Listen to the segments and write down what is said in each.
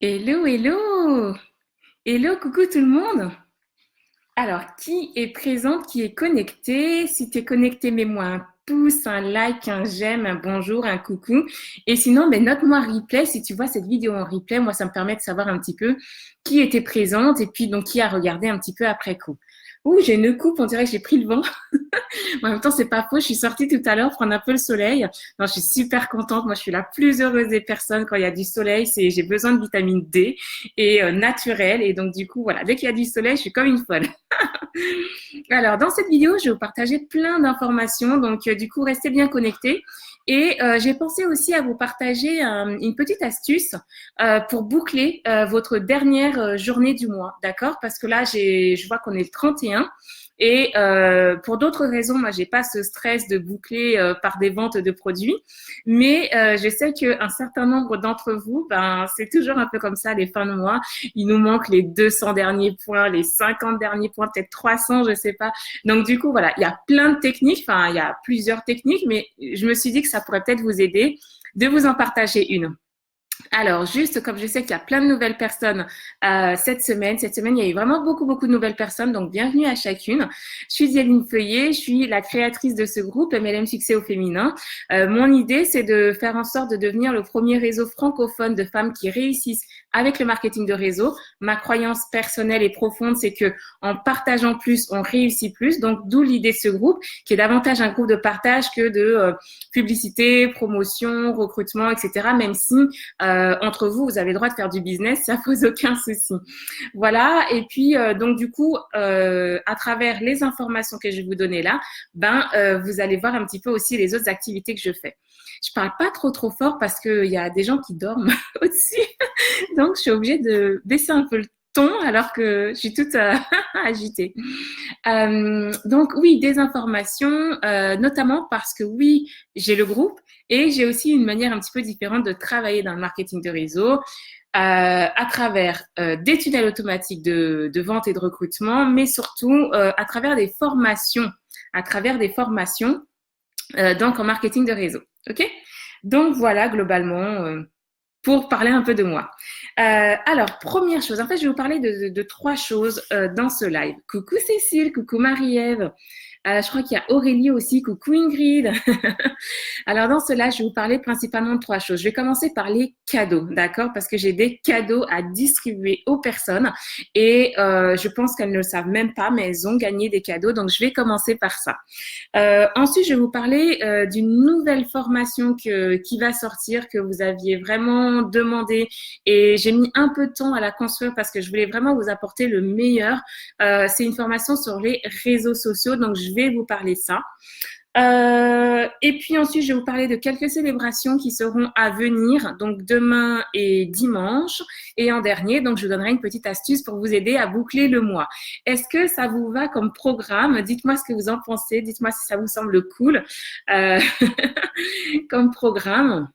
Hello, hello! Hello, coucou tout le monde! Alors, qui est présente, qui est connecté? Si tu es connecté, mets-moi un pouce, un like, un j'aime, un bonjour, un coucou. Et sinon, ben, note-moi un replay. Si tu vois cette vidéo en replay, moi, ça me permet de savoir un petit peu qui était présente et puis donc qui a regardé un petit peu après coup. Ouh, j'ai une coupe, on dirait que j'ai pris le vent. En même temps, c'est pas faux. Je suis sortie tout à l'heure prendre un peu le soleil. Non, je suis super contente. Moi, je suis la plus heureuse des personnes quand il y a du soleil. J'ai besoin de vitamine D et naturelle. Et donc, du coup, voilà, dès qu'il y a du soleil, je suis comme une folle. Alors, dans cette vidéo, je vais vous partager plein d'informations. Donc, du coup, restez bien connectés. Et j'ai pensé aussi à vous partager une petite astuce pour boucler votre dernière journée du mois, d'accord? Parce que là, je vois qu'on est le 31. Et pour d'autres raisons, moi, j'ai pas ce stress de boucler par des ventes de produits, mais je sais qu'un certain nombre d'entre vous, ben, c'est toujours un peu comme ça les fins de mois. Il nous manque les 200 derniers points, les 50 derniers points, peut-être 300, je sais pas. Donc du coup, voilà, il y a plein de techniques, enfin, il y a plusieurs techniques, mais je me suis dit que ça pourrait peut-être vous aider de vous en partager une. Alors, juste comme je sais qu'il y a plein de nouvelles personnes cette semaine, il y a eu vraiment beaucoup de nouvelles personnes, donc bienvenue à chacune. Je suis Zéline Feuillet, je suis la créatrice de ce groupe MLM Succès au féminin. Mon idée, c'est de faire en sorte de devenir le premier réseau francophone de femmes qui réussissent avec le marketing de réseau. Ma croyance personnelle et profonde, c'est que en partageant plus, on réussit plus. Donc, d'où l'idée de ce groupe, qui est davantage un groupe de partage que de publicité, promotion, recrutement, etc. Même si entre vous, vous avez le droit de faire du business, ça pose aucun souci. Voilà. Et puis donc du coup, à travers les informations que je vais vous donner là, ben vous allez voir un petit peu aussi les autres activités que je fais. Je parle pas trop fort parce qu'il y a des gens qui dorment au-dessus, donc je suis obligée de baisser un peu le ton alors que je suis toute agitée. Donc oui, des informations, notamment parce que oui, j'ai le groupe et j'ai aussi une manière un petit peu différente de travailler dans le marketing de réseau à travers des tunnels automatiques de vente et de recrutement, mais surtout à travers des formations, à travers des formations donc en marketing de réseau. Ok? Donc voilà globalement pour parler un peu de moi. Alors, première chose, en fait, je vais vous parler de trois choses dans ce live. Coucou Cécile, coucou Marie-Ève. Je crois qu'il y a Aurélie aussi, coucou Ingrid. Alors dans cela, je vais vous parler principalement de trois choses. Je vais commencer par les cadeaux, d'accord? Parce que j'ai des cadeaux à distribuer aux personnes et je pense qu'elles ne le savent même pas, mais elles ont gagné des cadeaux. Donc je vais commencer par ça. Ensuite, je vais vous parler d'une nouvelle formation qui va sortir, que vous aviez vraiment demandé et j'ai mis un peu de temps à la construire parce que je voulais vraiment vous apporter le meilleur. C'est une formation sur les réseaux sociaux, donc je vais vous parler ça. Et puis ensuite, je vais vous parler de quelques célébrations qui seront à venir, donc demain et dimanche. Et en dernier, donc je vous donnerai une petite astuce pour vous aider à boucler le mois. Est-ce que ça vous va comme programme? Dites-moi ce que vous en pensez. Dites-moi si ça vous semble cool euh, comme programme.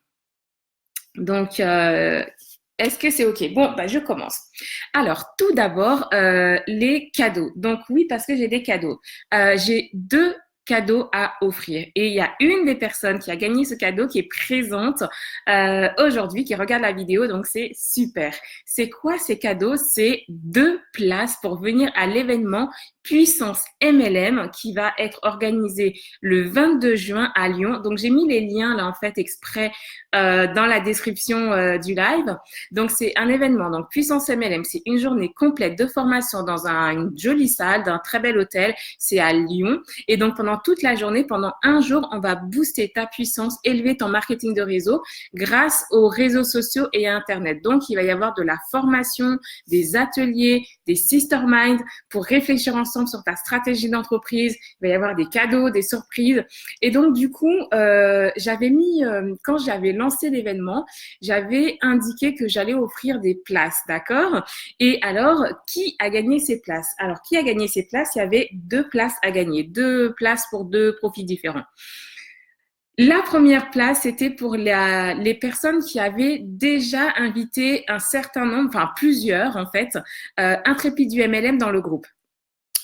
Donc, est-ce que c'est OK? Bon, bah, je commence. Alors, tout d'abord, les cadeaux. Donc, oui, parce que j'ai des cadeaux. J'ai deux cadeaux à offrir. Et il y a une des personnes qui a gagné ce cadeau qui est présente aujourd'hui, qui regarde la vidéo. Donc, c'est super. C'est quoi ces cadeaux? C'est deux places pour venir à l'événement Puissance MLM qui va être organisé le 22 juin à Lyon. Donc, j'ai mis les liens là, en fait, exprès dans la description du live. Donc, c'est un événement. Donc, Puissance MLM, c'est une journée complète de formation dans une jolie salle, d'un très bel hôtel. C'est à Lyon. Et donc, pendant toute la journée, pendant un jour, on va booster ta puissance, élever ton marketing de réseau grâce aux réseaux sociaux et à Internet. Donc, il va y avoir de la formation, des ateliers, des sister minds pour réfléchir ensemble sur ta stratégie d'entreprise. Il va y avoir des cadeaux, des surprises. Et donc, du coup, j'avais mis, quand j'avais lancé l'événement, j'avais indiqué que j'allais offrir des places, d'accord? Et alors, qui a gagné ces places? Alors, qui a gagné ces places? Il y avait deux places à gagner, deux places pour deux profils différents. La première place, c'était pour les personnes qui avaient déjà invité un certain nombre, enfin plusieurs en fait, intrépides du MLM dans le groupe.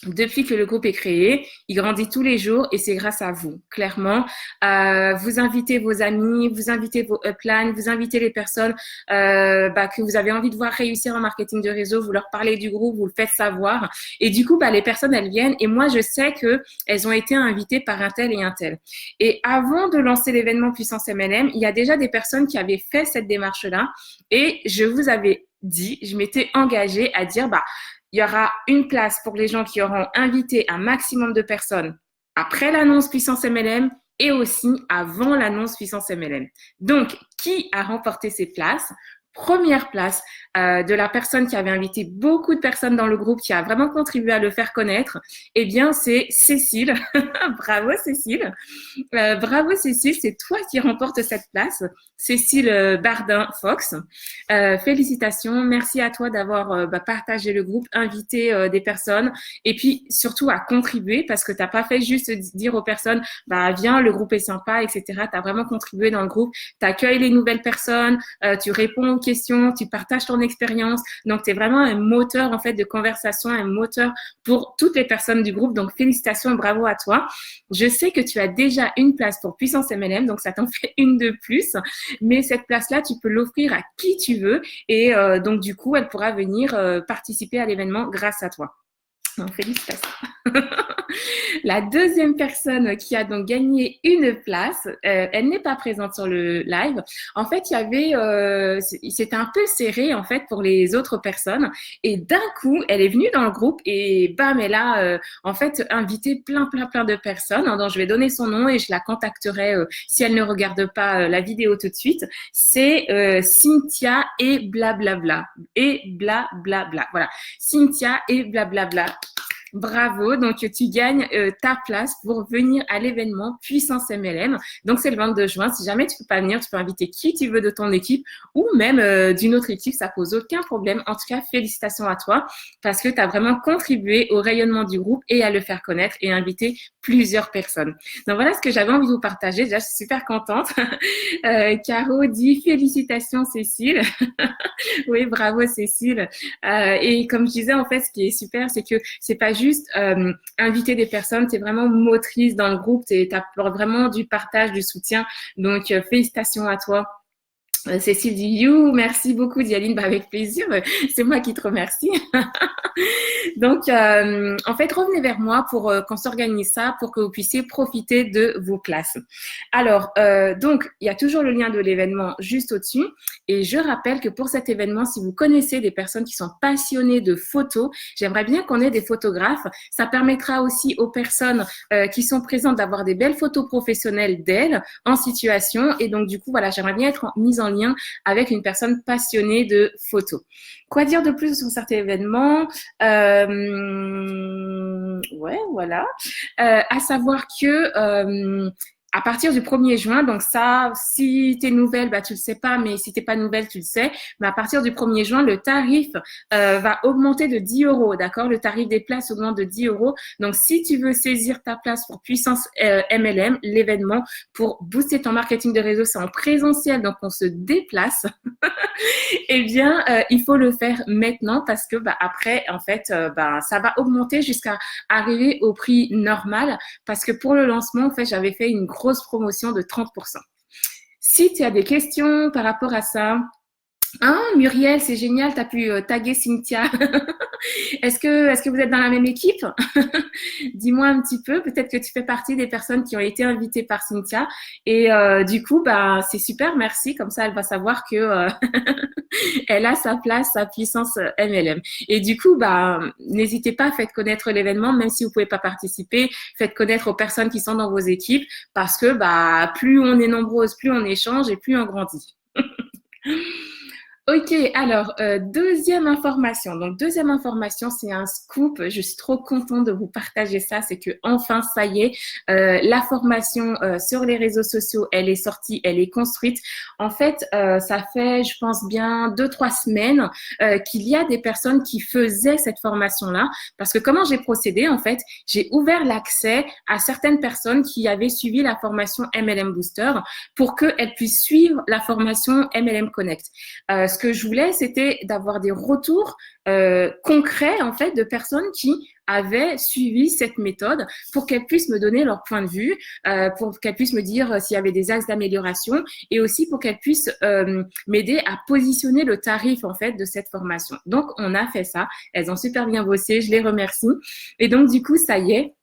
Depuis que le groupe est créé, il grandit tous les jours et c'est grâce à vous, clairement. Vous invitez vos amis, vous invitez vos uplines, vous invitez les personnes que vous avez envie de voir réussir en marketing de réseau, vous leur parlez du groupe, vous le faites savoir. Et du coup, les personnes, elles viennent et moi, je sais qu'elles ont été invitées par un tel et un tel. Et avant de lancer l'événement Puissance MLM, il y a déjà des personnes qui avaient fait cette démarche-là et je vous avais dit, je m'étais engagée à dire, il y aura une place pour les gens qui auront invité un maximum de personnes après l'annonce Puissance MLM et aussi avant l'annonce Puissance MLM. Donc, qui a remporté ces places? Première place de la personne qui avait invité beaucoup de personnes dans le groupe, qui a vraiment contribué à le faire connaître, eh bien, c'est Cécile. Bravo, Cécile. Bravo, Cécile, c'est toi qui remportes cette place. Cécile Bardin-Fox. Félicitations. Merci à toi d'avoir partagé le groupe, invité des personnes et puis surtout à contribuer parce que tu n'as pas fait juste dire aux personnes, viens, le groupe est sympa, etc. Tu as vraiment contribué dans le groupe. Tu accueilles les nouvelles personnes, tu réponds aux questions, tu partages ton expérience. Donc, tu es vraiment un moteur en fait de conversation, un moteur pour toutes les personnes du groupe. Donc, félicitations et bravo à toi. Je sais que tu as déjà une place pour Puissance MLM, donc ça t'en fait une de plus. Mais cette place-là, tu peux l'offrir à qui tu veux. Et donc, du coup, elle pourra venir participer à l'événement grâce à toi. Donc, félicitations. La deuxième personne qui a donc gagné une place, elle n'est pas présente sur le live. En fait, il y avait, c'était un peu serré en fait pour les autres personnes. Et d'un coup, elle est venue dans le groupe et bam, elle a en fait invité plein de personnes. Dont je vais donner son nom et je la contacterai si elle ne regarde pas la vidéo tout de suite. C'est Cynthia et blablabla. Et blablabla. Voilà, Cynthia et blablabla. Bravo, donc tu gagnes ta place pour venir à l'événement Puissance MLM. Donc c'est le 22 juin. Si jamais tu peux pas venir, tu peux inviter qui tu veux de ton équipe ou même d'une autre équipe, ça pose aucun problème. En tout cas, félicitations à toi parce que tu as vraiment contribué au rayonnement du groupe et à le faire connaître et inviter plusieurs personnes. Donc voilà ce que j'avais envie de vous partager. Déjà, je suis super contente. Caro dit félicitations Cécile. Oui, bravo Cécile. Et comme je disais, en fait, ce qui est super, c'est que c'est pas juste inviter des personnes, tu es vraiment motrice dans le groupe, tu apportes vraiment du partage, du soutien. Donc, félicitations à toi. Cécile dit you, merci beaucoup Dialine, avec plaisir, c'est moi qui te remercie. Donc, en fait, revenez vers moi pour qu'on s'organise ça, pour que vous puissiez profiter de vos places. Alors, donc, il y a toujours le lien de l'événement juste au-dessus. Et je rappelle que pour cet événement, si vous connaissez des personnes qui sont passionnées de photos, j'aimerais bien qu'on ait des photographes. Ça permettra aussi aux personnes qui sont présentes d'avoir des belles photos professionnelles d'elles en situation. Et donc, du coup, voilà, j'aimerais bien être mise en lien avec une personne passionnée de photos. Quoi dire de plus sur cet événement? Ouais, voilà. À savoir que à partir du 1er juin, donc ça, si tu es nouvelle, tu le sais pas, mais si t'es pas nouvelle, tu le sais. Mais à partir du 1er juin, le tarif va augmenter de 10 €, d'accord? Le tarif des places augmente de 10 €. Donc, si tu veux saisir ta place pour Puissance MLM, l'événement, pour booster ton marketing de réseau, c'est en présentiel, donc on se déplace. Eh bien, il faut le faire maintenant parce que après, en fait, ça va augmenter jusqu'à arriver au prix normal parce que pour le lancement, en fait, j'avais fait une grosse promotion de 30%. Si tu as des questions par rapport à ça, Muriel, c'est génial, tu as pu taguer Cynthia. Est-ce que vous êtes dans la même équipe? Dis-moi un petit peu. Peut-être que tu fais partie des personnes qui ont été invitées par Cynthia. Et du coup, c'est super, merci. Comme ça, elle va savoir que elle a sa place, sa puissance MLM. Et du coup, n'hésitez pas, faites connaître l'événement, même si vous pouvez pas participer. Faites connaître aux personnes qui sont dans vos équipes parce que plus on est nombreuses, plus on échange et plus on grandit. Ok, alors, deuxième information. Donc, deuxième information, c'est un scoop. Je suis trop contente de vous partager ça. C'est que enfin, ça y est, la formation sur les réseaux sociaux, elle est sortie, elle est construite. En fait, ça fait, je pense bien 2-3 semaines qu'il y a des personnes qui faisaient cette formation-là. Parce que comment j'ai procédé, en fait, j'ai ouvert l'accès à certaines personnes qui avaient suivi la formation MLM Booster pour qu'elles puissent suivre la formation MLM Connect. ce que je voulais, c'était d'avoir des retours concrets, en fait, de personnes qui avaient suivi cette méthode pour qu'elles puissent me donner leur point de vue, pour qu'elles puissent me dire s'il y avait des axes d'amélioration et aussi pour qu'elles puissent m'aider à positionner le tarif en fait de cette formation. Donc, on a fait ça. Elles ont super bien bossé. Je les remercie. Et donc, du coup, ça y est.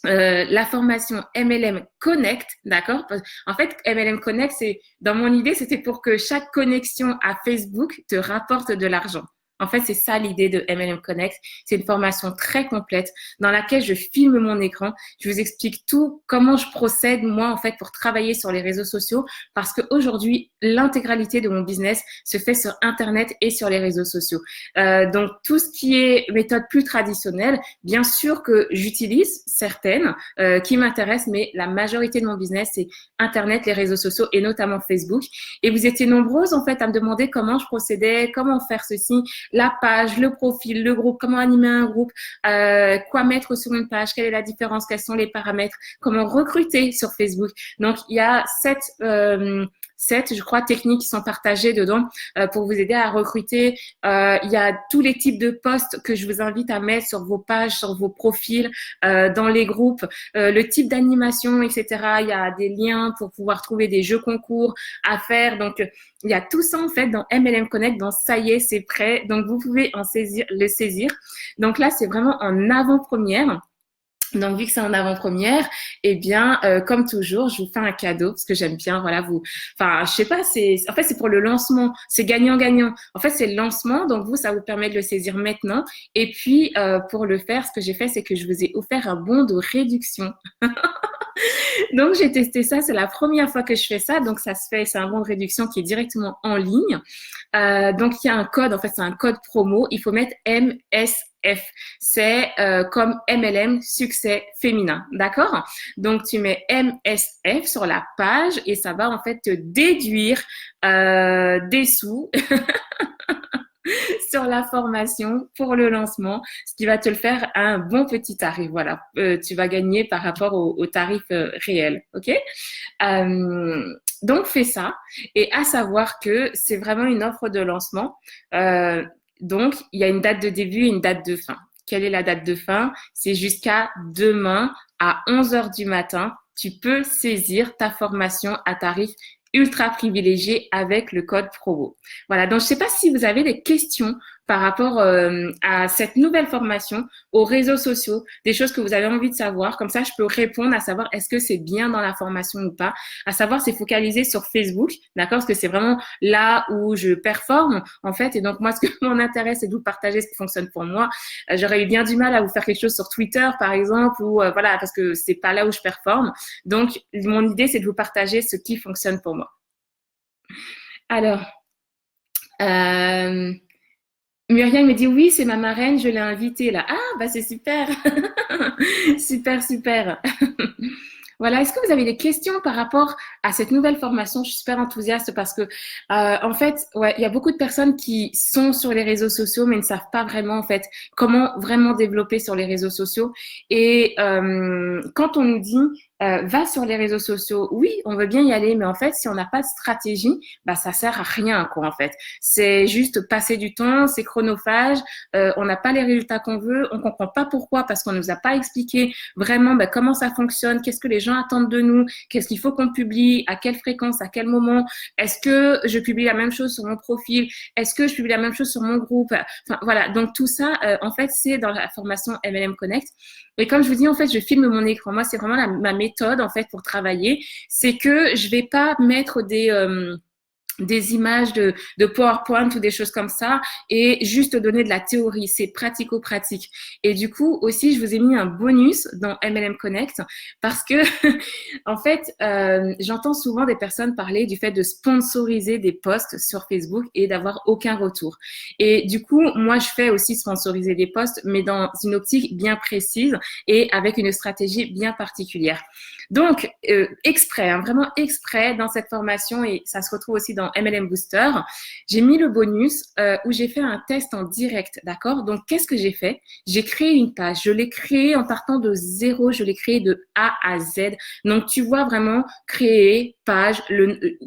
La formation MLM Connect, d'accord? En fait, MLM Connect, c'est dans mon idée, c'était pour que chaque connexion à Facebook te rapporte de l'argent. En fait, c'est ça l'idée de MLM Connect. C'est une formation très complète dans laquelle je filme mon écran. Je vous explique tout, comment je procède, moi, en fait, pour travailler sur les réseaux sociaux. Parce qu'aujourd'hui, l'intégralité de mon business se fait sur Internet et sur les réseaux sociaux. Donc, tout ce qui est méthode plus traditionnelle, bien sûr que j'utilise certaines qui m'intéressent, mais la majorité de mon business, c'est Internet, les réseaux sociaux et notamment Facebook. Et vous étiez nombreuses, en fait, à me demander comment je procédais, comment faire ceci, la page, le profil, le groupe, comment animer un groupe, quoi mettre sur une page, quelle est la différence, quels sont les paramètres, comment recruter sur Facebook. Donc, il y a sept, je crois, techniques qui sont partagées dedans pour vous aider à recruter. Il y a tous les types de posts que je vous invite à mettre sur vos pages, sur vos profils, dans les groupes, le type d'animation, etc. Il y a des liens pour pouvoir trouver des jeux concours à faire. Donc, il y a tout ça en fait dans MLM Connect. Donc, ça y est, c'est prêt. Donc, vous pouvez le saisir. Donc là, c'est vraiment en avant-première. Donc, vu que c'est en avant-première, eh bien, comme toujours, je vous fais un cadeau parce que j'aime bien, voilà, enfin, je sais pas, en fait, c'est pour le lancement, c'est gagnant-gagnant. En fait, c'est le lancement, donc vous, ça vous permet de le saisir maintenant. Et puis, pour le faire, ce que j'ai fait, c'est que je vous ai offert un bon de réduction. Donc, j'ai testé ça. C'est la première fois que je fais ça. Donc, ça se fait. C'est un bon de réduction qui est directement en ligne. Donc, il y a un code. En fait, c'est un code promo. Il faut mettre MSF. C'est comme MLM succès féminin. D'accord? Donc, tu mets MSF sur la page et ça va en fait te déduire des sous sur la formation pour le lancement, ce qui va te le faire à un bon petit tarif. Voilà, tu vas gagner par rapport au tarif réel. OK? Donc, fais ça. Et à savoir que c'est vraiment une offre de lancement. Donc, il y a une date de début et une date de fin. Quelle est la date de fin? C'est jusqu'à demain à 11h du matin. Tu peux saisir ta formation à tarif ultra privilégié avec le code promo. Voilà, donc je ne sais pas si vous avez des questions par rapport à cette nouvelle formation, aux réseaux sociaux, des choses que vous avez envie de savoir. Comme ça, je peux répondre à savoir est-ce que c'est bien dans la formation ou pas. À savoir, c'est focalisé sur Facebook, d'accord? Parce que c'est vraiment là où je performe, en fait. Et donc, moi, ce que mon intérêt, c'est de vous partager ce qui fonctionne pour moi. J'aurais eu bien du mal à vous faire quelque chose sur Twitter, par exemple, ou voilà, parce que c'est pas là où je performe. Donc, mon idée, c'est de vous partager ce qui fonctionne pour moi. Alors, Muriel me dit oui, c'est ma marraine, je l'ai invitée là. Ah, bah c'est super. Super, super. Voilà, est-ce que vous avez des questions par rapport à cette nouvelle formation? Je suis super enthousiaste parce que, en fait, ouais, il y a beaucoup de personnes qui sont sur les réseaux sociaux mais ne savent pas vraiment, en fait, comment vraiment développer sur les réseaux sociaux. Et quand on nous dit va sur les réseaux sociaux, oui, on veut bien y aller, mais en fait, si on n'a pas de stratégie, bah ça sert à rien, quoi, en fait. C'est juste passer du temps, c'est chronophage, on n'a pas les résultats qu'on veut, on comprend pas pourquoi parce qu'on nous a pas expliqué vraiment bah, comment ça fonctionne, qu'est-ce que les gens attendent de nous, qu'est-ce qu'il faut qu'on publie, à quelle fréquence, à quel moment, est-ce que je publie la même chose sur mon profil, est-ce que je publie la même chose sur mon groupe, enfin voilà, donc tout ça, en fait, c'est dans la formation MLM Connect. Et comme je vous dis, en fait, je filme mon écran. Moi, c'est vraiment ma méthode, en fait, pour travailler. C'est que je vais pas mettre des images de PowerPoint ou des choses comme ça et juste donner de la théorie. C'est pratico-pratique. Et du coup, aussi, je vous ai mis un bonus dans MLM Connect parce que, en fait, j'entends souvent des personnes parler du fait de sponsoriser des posts sur Facebook et d'avoir aucun retour. Et du coup, moi, je fais aussi sponsoriser des posts, mais dans une optique bien précise et avec une stratégie bien particulière. Donc, exprès, hein, vraiment exprès dans cette formation et ça se retrouve aussi dans dans MLM Booster, j'ai mis le bonus où j'ai fait un test en direct, d'accord? Donc, qu'est-ce que j'ai fait? J'ai créé une page. Je l'ai créée en partant de zéro. Je l'ai créée de A à Z. Donc, tu vois vraiment créer page.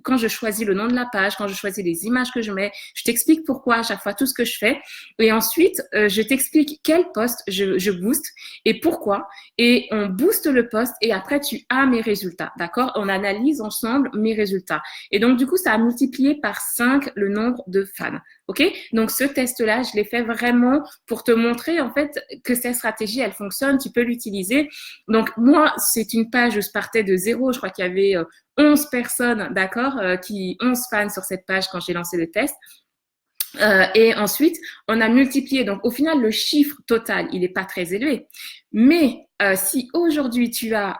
Quand je choisis le nom de la page, quand je choisis les images que je mets, je t'explique pourquoi à chaque fois tout ce que je fais. Et ensuite, je t'explique quel post je booste et pourquoi. Et on booste le post et après, tu as mes résultats, d'accord? On analyse ensemble mes résultats. Et donc, du coup, ça a multiplié par 5 le nombre de fans. OK? Donc, ce test-là, je l'ai fait vraiment pour te montrer, en fait, que cette stratégie, elle fonctionne. Tu peux l'utiliser. Donc, moi, c'est une page où je partais de zéro. Je crois qu'il y avait 11 personnes, d'accord, 11 fans sur cette page quand j'ai lancé le test. Et ensuite, on a multiplié. Donc, au final, le chiffre total, il n'est pas très élevé. Mais si aujourd'hui, tu as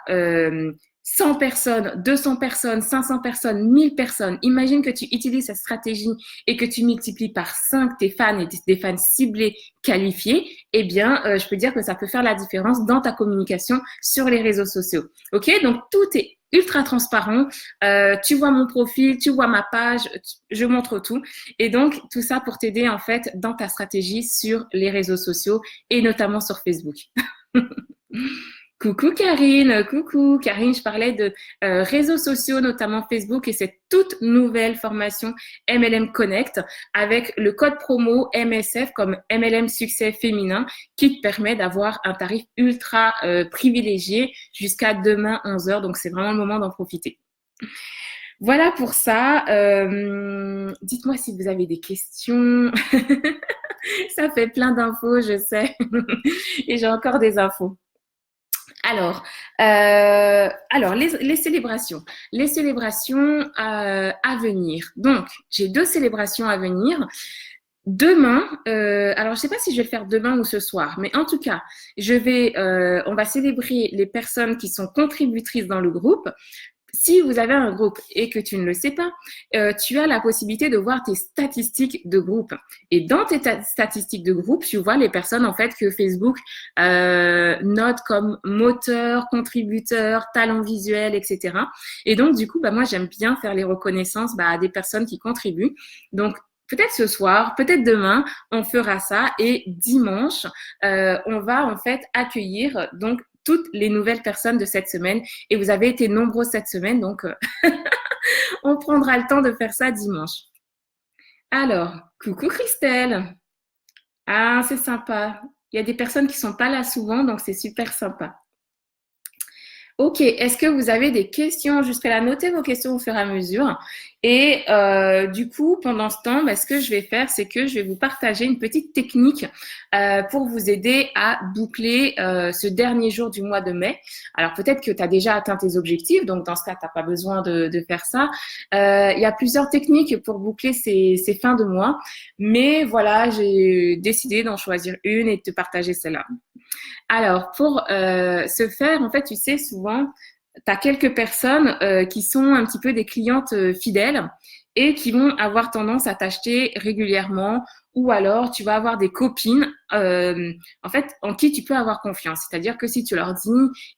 100 personnes, 200 personnes, 500 personnes, 1000 personnes, imagine que tu utilises cette stratégie et que tu multiplies par 5 tes fans et des fans ciblés qualifiés, eh bien, je peux dire que ça peut faire la différence dans ta communication sur les réseaux sociaux. OK? Donc, tout est ultra transparent. Tu vois mon profil, tu vois ma page, je montre tout. Et donc, tout ça pour t'aider, en fait, dans ta stratégie sur les réseaux sociaux et notamment sur Facebook. Coucou Karine, coucou Karine, je parlais de réseaux sociaux, notamment Facebook et cette toute nouvelle formation MLM Connect avec le code promo MSF comme MLM Succès Féminin qui te permet d'avoir un tarif ultra privilégié jusqu'à demain 11h. Donc, c'est vraiment le moment d'en profiter. Voilà pour ça. Dites-moi si vous avez des questions. Ça fait plein d'infos, je sais. Et j'ai encore des infos. Alors, les célébrations. Les célébrations à venir. Donc, j'ai 2 célébrations à venir. Demain, alors je sais pas si je vais le faire demain ou ce soir, mais en tout cas, on va célébrer les personnes qui sont contributrices dans le groupe. Si vous avez un groupe et que tu ne le sais pas, tu as la possibilité de voir tes statistiques de groupe. Et dans tes statistiques de groupe, tu vois les personnes en fait que Facebook note comme moteur, contributeur, talent visuel, etc. Et donc du coup, moi j'aime bien faire les reconnaissances à des personnes qui contribuent. Donc peut-être ce soir, peut-être demain, on fera ça. Et dimanche, on va en fait accueillir donc toutes les nouvelles personnes de cette semaine. Et vous avez été nombreux cette semaine, donc on prendra le temps de faire ça dimanche. Alors, coucou Christelle. Ah, c'est sympa. Il y a des personnes qui sont pas là souvent, donc c'est super sympa. Ok, est-ce que vous avez des questions? Jusqu'à là, notez vos questions au fur et à mesure. Et du coup, pendant ce temps, ce que je vais faire, c'est que je vais vous partager une petite technique pour vous aider à boucler ce dernier jour du mois de mai. Alors, peut-être que tu as déjà atteint tes objectifs, donc dans ce cas, tu n'as pas besoin de faire ça. Il y a plusieurs techniques pour boucler ces fins de mois, mais voilà, j'ai décidé d'en choisir une et de te partager celle-là. Alors, pour ce faire, en fait, tu sais, souvent, tu as quelques personnes qui sont un petit peu des clientes fidèles et qui vont avoir tendance à t'acheter régulièrement ou alors tu vas avoir des copines en fait en qui tu peux avoir confiance. C'est-à-dire que si tu leur dis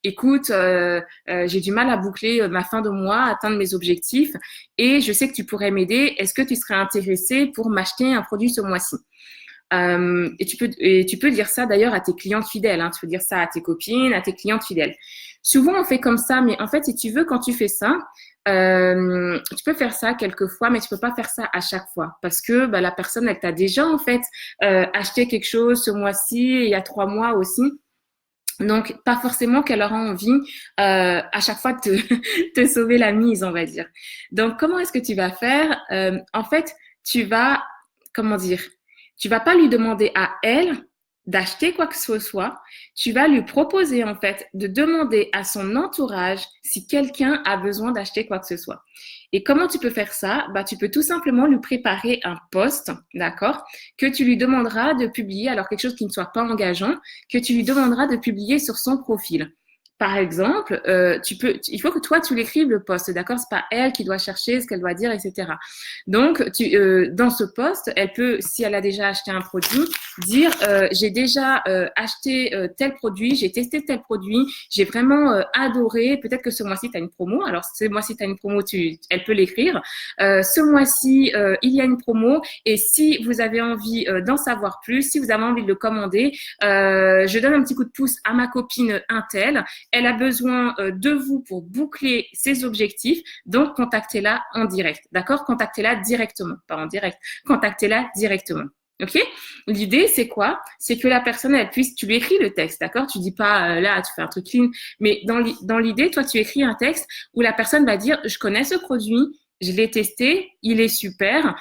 écoute, j'ai du mal à boucler ma fin de mois, atteindre mes objectifs et je sais que tu pourrais m'aider, est-ce que tu serais intéressé pour m'acheter un produit ce mois-ci? Et tu peux dire ça d'ailleurs à tes clientes fidèles, hein. Tu peux dire ça à tes copines, à tes clientes fidèles. Souvent, on fait comme ça, mais en fait, si tu veux, quand tu fais ça, tu peux faire ça quelques fois, mais tu peux pas faire ça à chaque fois parce que la personne, elle t'a déjà en fait acheté quelque chose ce mois-ci, il y a 3 mois aussi. Donc, pas forcément qu'elle aura envie à chaque fois de te sauver la mise, on va dire. Donc, comment est-ce que tu vas faire? En fait, tu vas, comment dire, tu vas pas lui demander à elle d'acheter quoi que ce soit. Tu vas lui proposer en fait de demander à son entourage si quelqu'un a besoin d'acheter quoi que ce soit. Et comment tu peux faire ça? Tu peux tout simplement lui préparer un post, d'accord, que tu lui demanderas de publier, alors quelque chose qui ne soit pas engageant, que tu lui demanderas de publier sur son profil. Par exemple, il faut que toi tu l'écrives le post, d'accord? C'est pas elle qui doit chercher ce qu'elle doit dire, etc. Donc, dans ce post, elle peut, si elle a déjà acheté un produit, dire j'ai déjà acheté tel produit, j'ai testé tel produit, j'ai vraiment adoré. Peut-être que ce mois-ci tu as une promo. Alors, ce mois-ci tu as une promo, elle peut l'écrire. Ce mois-ci, il y a une promo, et si vous avez envie d'en savoir plus, si vous avez envie de le commander, je donne un petit coup de pouce à ma copine Intel. Elle a besoin de vous pour boucler ses objectifs, donc contactez-la en direct, d'accord? Contactez-la directement, pas en direct, contactez-la directement. Ok? L'idée, c'est quoi? C'est que la personne, elle puisse, tu lui écris le texte, d'accord? Tu dis pas là, tu fais un truc clean, mais dans l'idée, toi, tu écris un texte où la personne va dire, je connais ce produit, je l'ai testé, il est super.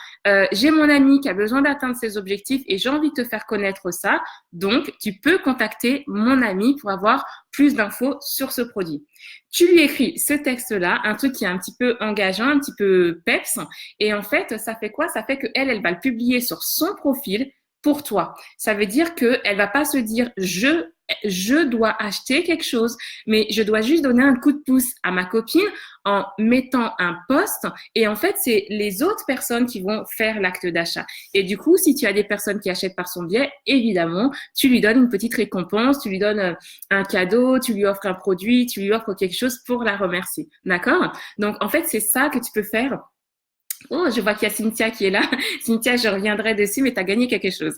J'ai mon ami qui a besoin d'atteindre ses objectifs et j'ai envie de te faire connaître ça. Donc, tu peux contacter mon ami pour avoir plus d'infos sur ce produit. Tu lui écris ce texte-là, un truc qui est un petit peu engageant, un petit peu peps. Et en fait, ça fait quoi? Ça fait qu'elle, elle va le publier sur son profil pour toi. Ça veut dire qu'elle va pas se dire je dois acheter quelque chose, mais je dois juste donner un coup de pouce à ma copine en mettant un post, et en fait, c'est les autres personnes qui vont faire l'acte d'achat. Et du coup, si tu as des personnes qui achètent par son biais, évidemment, tu lui donnes une petite récompense, tu lui donnes un cadeau, tu lui offres un produit, tu lui offres quelque chose pour la remercier. D'accord? Donc, en fait, c'est ça que tu peux faire. Oh, je vois qu'il y a Cynthia qui est là. Cynthia, je reviendrai dessus, mais tu as gagné quelque chose.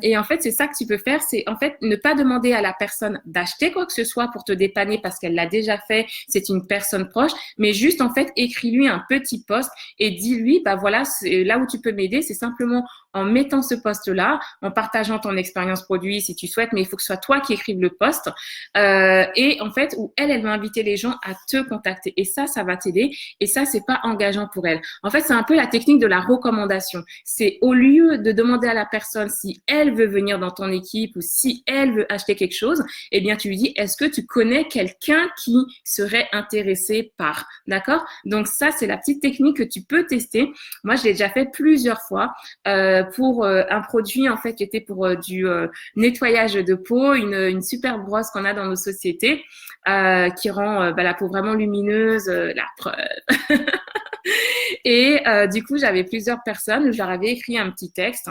Et en fait, c'est ça que tu peux faire, c'est en fait ne pas demander à la personne d'acheter quoi que ce soit pour te dépanner parce qu'elle l'a déjà fait, c'est une personne proche, mais juste en fait écris-lui un petit post et dis-lui, bah voilà, là où tu peux m'aider, c'est simplement en mettant ce post-là, en partageant ton expérience produit si tu souhaites, mais il faut que ce soit toi qui écrives le post. Et en fait, où elle va inviter les gens à te contacter. Et ça va t'aider. Et ça, c'est pas engageant pour elle. En fait, c'est un peu la technique de la recommandation. C'est au lieu de demander à la personne si elle veut venir dans ton équipe ou si elle veut acheter quelque chose, eh bien, tu lui dis, est-ce que tu connais quelqu'un qui serait intéressé par? D'accord? Donc ça, c'est la petite technique que tu peux tester. Moi, je l'ai déjà fait plusieurs fois pour un produit en fait qui était pour du nettoyage de peau, une super brosse qu'on a dans nos sociétés qui rend la peau vraiment lumineuse, la preuve. Et du coup, j'avais plusieurs personnes, je leur avais écrit un petit texte.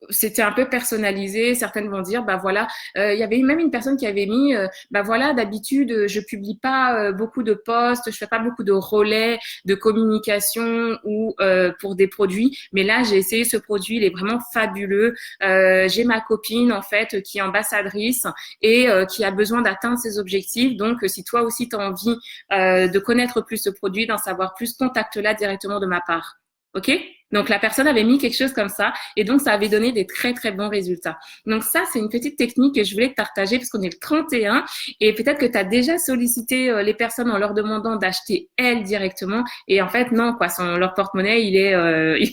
C'était un peu personnalisé. Certaines vont dire, bah voilà, il y avait même une personne qui avait mis, bah voilà, d'habitude, je publie pas beaucoup de posts, je fais pas beaucoup de relais de communication ou pour des produits, mais là j'ai essayé ce produit, il est vraiment fabuleux. J'ai ma copine en fait qui est ambassadrice et qui a besoin d'atteindre ses objectifs. Donc si toi aussi tu as envie de connaître plus ce produit, d'en savoir plus, contacte-la directement de ma part. OK? Donc, la personne avait mis quelque chose comme ça et donc, ça avait donné des très, très bons résultats. Donc, ça, c'est une petite technique que je voulais te partager parce qu'on est le 31 et peut-être que tu as déjà sollicité les personnes en leur demandant d'acheter elles directement et en fait, non, quoi, leur porte-monnaie, il est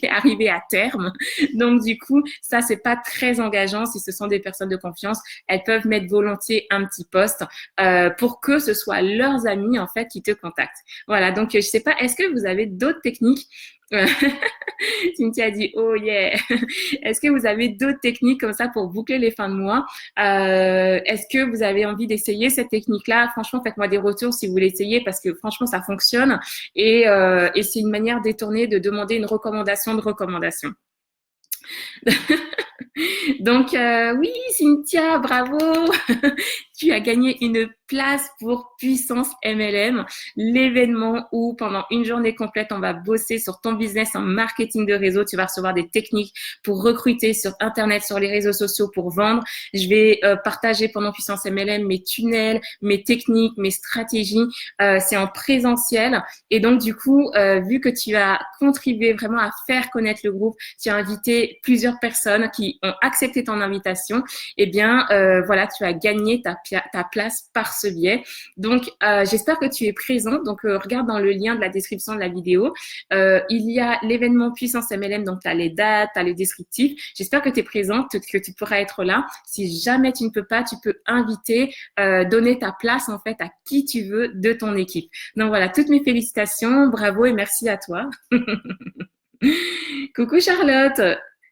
arrivé à terme. Donc, du coup, ça, c'est pas très engageant si ce sont des personnes de confiance. Elles peuvent mettre volontiers un petit post pour que ce soit leurs amis, en fait, qui te contactent. Voilà. Donc, je sais pas, est-ce que vous avez d'autres techniques Cynthia dit oh yeah. Est-ce que vous avez d'autres techniques comme ça pour boucler les fins de mois? Est-ce que vous avez envie d'essayer cette technique-là? Franchement, faites-moi des retours si vous l'essayez parce que franchement, ça fonctionne et c'est une manière détournée de demander une recommandation de recommandation. Donc oui, Cynthia, bravo. Tu as gagné une place pour Puissance MLM, l'événement où pendant une journée complète, on va bosser sur ton business en marketing de réseau. Tu vas recevoir des techniques pour recruter sur Internet, sur les réseaux sociaux pour vendre. Je vais partager pendant Puissance MLM mes tunnels, mes techniques, mes stratégies. C'est en présentiel. Et donc, du coup, vu que tu as contribué vraiment à faire connaître le groupe, tu as invité plusieurs personnes qui ont accepté ton invitation, eh bien, voilà, tu as gagné ta place par ce biais. Donc, j'espère que tu es présent. Donc, regarde dans le lien de la description de la vidéo. Il y a l'événement Puissance MLM, donc tu as les dates, tu as les descriptifs. J'espère que tu es présente, que tu pourras être là. Si jamais tu ne peux pas, tu peux inviter, donner ta place en fait à qui tu veux de ton équipe. Donc voilà, toutes mes félicitations, bravo et merci à toi. Coucou Charlotte.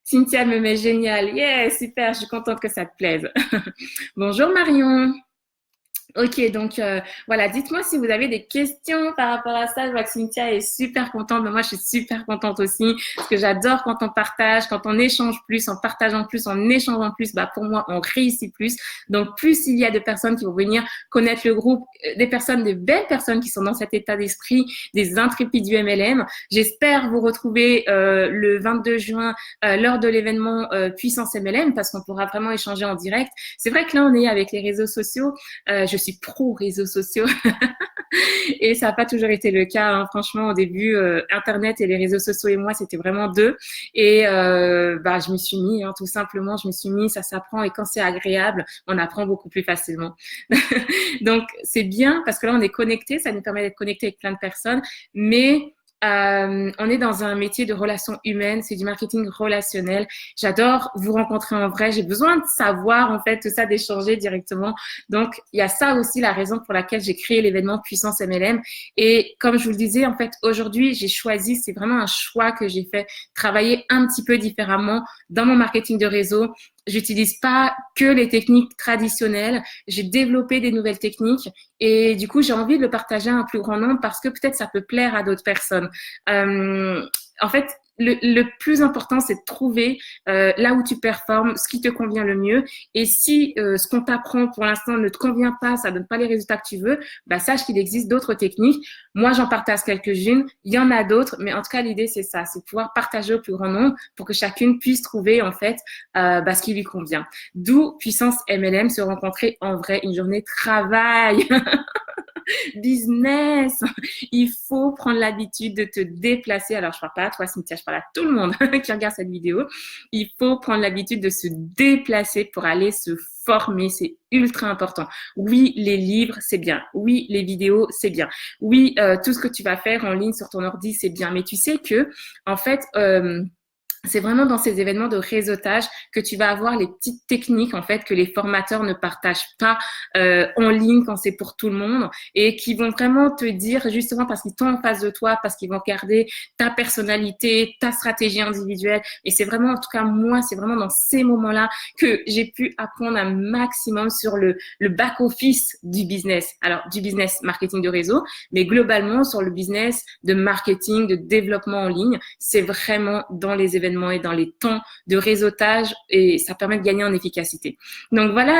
Cynthia me met génial. Yeah, super, je suis contente que ça te plaise. Bonjour Marion. Ok, donc voilà, dites-moi si vous avez des questions par rapport à ça. Je vois que Cynthia est super contente, mais moi je suis super contente aussi, parce que j'adore quand on partage, quand on échange plus, en partageant plus, en échangeant plus, bah pour moi on réussit plus. Donc plus il y a de personnes qui vont venir connaître le groupe, des personnes, des belles personnes qui sont dans cet état d'esprit, des intrépides du MLM. J'espère vous retrouver le 22 juin lors de l'événement Puissance MLM, parce qu'on pourra vraiment échanger en direct. C'est vrai que là on est avec les réseaux sociaux. Je suis pro réseaux sociaux et ça n'a pas toujours été le cas. Hein. Franchement, au début, Internet et les réseaux sociaux et moi, c'était vraiment deux. Et bah, je me suis mis, hein, tout simplement, je me suis mis, ça s'apprend et quand c'est agréable, on apprend beaucoup plus facilement. Donc, c'est bien parce que là, on est connecté, ça nous permet d'être connecté avec plein de personnes, mais on est dans un métier de relations humaines, c'est du marketing relationnel. J'adore vous rencontrer en vrai. J'ai besoin de savoir en fait tout ça, d'échanger directement. Donc il y a ça aussi la raison pour laquelle j'ai créé l'événement Puissance MLM. Et comme je vous le disais, en fait aujourd'hui j'ai choisi, c'est vraiment un choix que j'ai fait, travailler un petit peu différemment dans mon marketing de réseau. J'utilise pas que les techniques traditionnelles. J'ai développé des nouvelles techniques et du coup, j'ai envie de le partager à un plus grand nombre parce que peut-être ça peut plaire à d'autres personnes. En fait, le plus important, c'est de trouver là où tu performes, ce qui te convient le mieux. Et si ce qu'on t'apprend pour l'instant ne te convient pas, ça donne pas les résultats que tu veux, bah, sache qu'il existe d'autres techniques. Moi, j'en partage quelques-unes. Il y en a d'autres, mais en tout cas, l'idée, c'est ça, c'est de pouvoir partager au plus grand nombre pour que chacune puisse trouver en fait bah, ce qui lui convient. D'où Puissance MLM, se rencontrer en vrai, une journée travail. Business. Il faut prendre l'habitude de te déplacer. Alors, je parle pas à toi, Cynthia, je parle à tout le monde qui regarde cette vidéo. Il faut prendre l'habitude de se déplacer pour aller se former. C'est ultra important. Oui, les livres, c'est bien. Oui, les vidéos, c'est bien. Oui, tout ce que tu vas faire en ligne sur ton ordi, c'est bien. Mais tu sais que, en fait, c'est vraiment dans ces événements de réseautage que tu vas avoir les petites techniques en fait que les formateurs ne partagent pas en ligne quand c'est pour tout le monde et qui vont vraiment te dire justement parce qu'ils sont en face de toi, parce qu'ils vont regarder ta personnalité, ta stratégie individuelle. Et c'est vraiment, en tout cas moi, c'est vraiment dans ces moments-là que j'ai pu apprendre un maximum sur le back-office du business. Alors du business marketing de réseau, mais globalement sur le business de marketing, de développement en ligne. C'est vraiment dans les événements et dans les temps de réseautage et ça permet de gagner en efficacité. Donc voilà,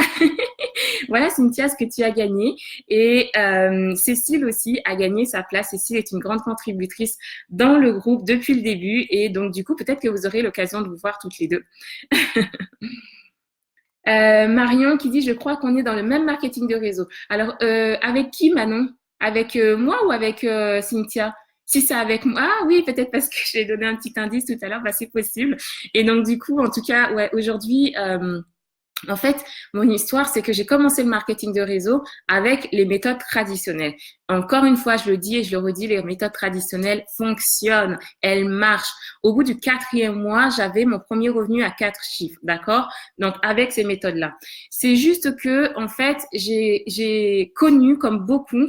voilà Cynthia ce que tu as gagné et Cécile aussi a gagné sa place. Cécile est une grande contributrice dans le groupe depuis le début et donc du coup peut-être que vous aurez l'occasion de vous voir toutes les deux. Marion qui dit je crois qu'on est dans le même marketing de réseau. Alors avec qui Manon? Avec moi ou avec Cynthia? Si c'est avec moi, ah oui, peut-être parce que j'ai donné un petit indice tout à l'heure, bah c'est possible. Et donc du coup, en tout cas, ouais, aujourd'hui, en fait, mon histoire, c'est que j'ai commencé le marketing de réseau avec les méthodes traditionnelles. Encore une fois, je le dis et je le redis, les méthodes traditionnelles fonctionnent, elles marchent. Au bout du 4e mois, j'avais mon premier revenu à 4 chiffres, d'accord? Donc, avec ces méthodes-là. C'est juste que, en fait, j'ai connu, comme beaucoup,